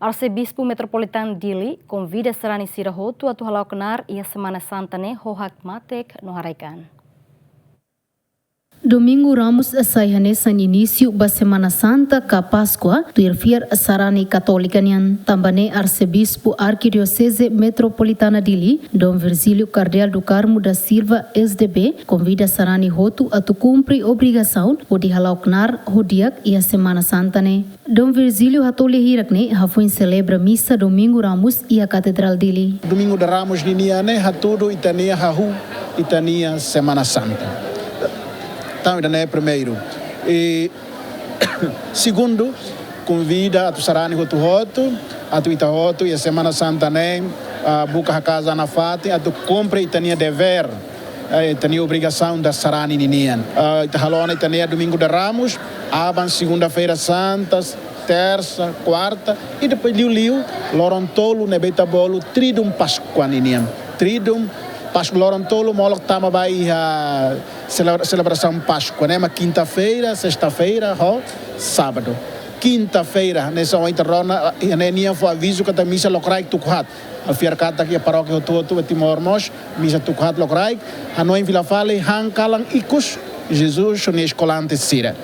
Arcebispo Metropolitano Dili convida Serani Sirahotu a halaukenar e a Semana Santa ne hohak matek no Haraikan. Domingo Ramos saihane san início da Semana Santa ka Páscoa tuirfiar Sarani Católica nian tambane Arcebispo Arquidiocese Metropolitana Dili Dom Virgílio Cardeal do Carmo da Silva SDB convida Sarani Hotu a tu cumprir obrigação de halaukenar hodiak e a Semana Santa ne. Dom Virgílio hatole hirak ne hafuin celebra missa Domingo Ramos e a Catedral Dili. Domingo de Ramos niane hatudo itania hahu itania Semana Santa. Então, é primeiro. E segundo, convida a tu Sarani Hotu, a tu Itahotu e a Semana Santa né, a buca a casa na fati, a tu compra e tenia dever, tenia obrigação da Sarani Ninian. Itahalona e tenia Domingo de Ramos, aban segunda-feira santa, terça, quarta, e depois liu, lorontolo, nebetabolo, tridum Páscoa Ninian. Tridum Páscoa Lorontolo, molok tama vai a celebração Páscoa, né? Mas quinta-feira, sexta-feira, sábado. Quinta-feira, nessa ontem rona, a nenia foi aviso que a missa locrai tukuhat. A fiarcata aqui a paróquia Hotu Timor-Mos, missa tukuhat locrai. A noi Vila Fale, hankalang ikus, Jesus, ne escolante sira.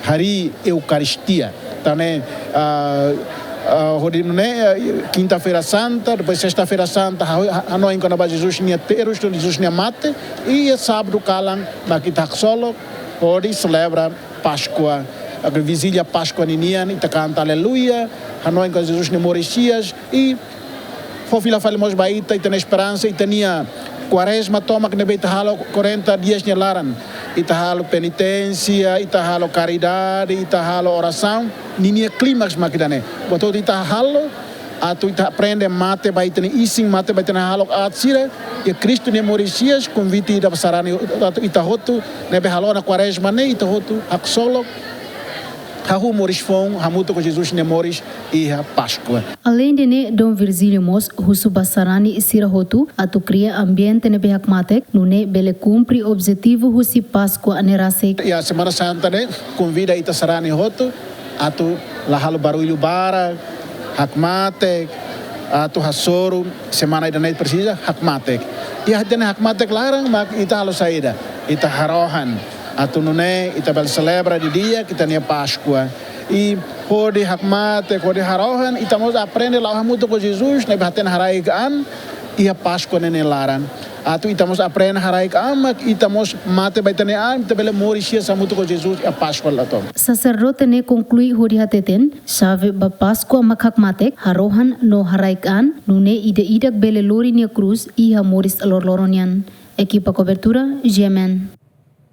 Hari Eucaristia, tá né? Quinta-feira Santa, depois Sexta-feira Santa, a nós encontramos Jesus tinha terus, Jesus tinha mate, e sábado calam, aqui está solo, pode celebra Páscoa, a vigilia Páscoa ninian, e canta aleluia, a nós encontramos Jesus tinha Moricias, e fofila falamos baita, e tem esperança, e tinha Quaresma, toma que nebe tahalo 40 dias de laran, e tahalo penitência, e tahalo caridade, e tahalo oração, ninia clímax makidane. Botou de tahalo, a tu aprende mate baita ne ising mate baita na halo atsira, e Cristo ne Moricias convite da Sarani Itahotu, nebe halo na Quaresma ne Itahotu, aksolo. Hahu Moris Fong, Hamuto com Jesus ne Moris e a Páscoa. Além de ne Dom Virgílio Mos, Husu Basarani e Sirahotu, a tu cria ambiente ne behakmatek, no ne bele cumpre objetivo Husi Páscoa anerase. E a Semana Santa ne convida ita Sarani Hotu, a tu lahalo barulho bara, hakmatek, a tu hasoro, semana ida ne precisa hakmatek. E a ne hakmatek larang mak ita halo saída, ita harohan. A tu nune itabel celebra de dia que tem a Páscoa e pode hakmate pode harohan e estamos aprende lá muito com Jesus ne baten haraikan e a Páscoa ne laran a tu estamos aprende haraikan e estamos mate baitene an tabele Moricias muito com Jesus a Páscoa lá tom sacerdote ne conclui hori hateten chave ba Páscoa makhakmatek harohan no haraikan nune ida bele lori ne cruz e a Moris lorloronian equipa cobertura Gemen.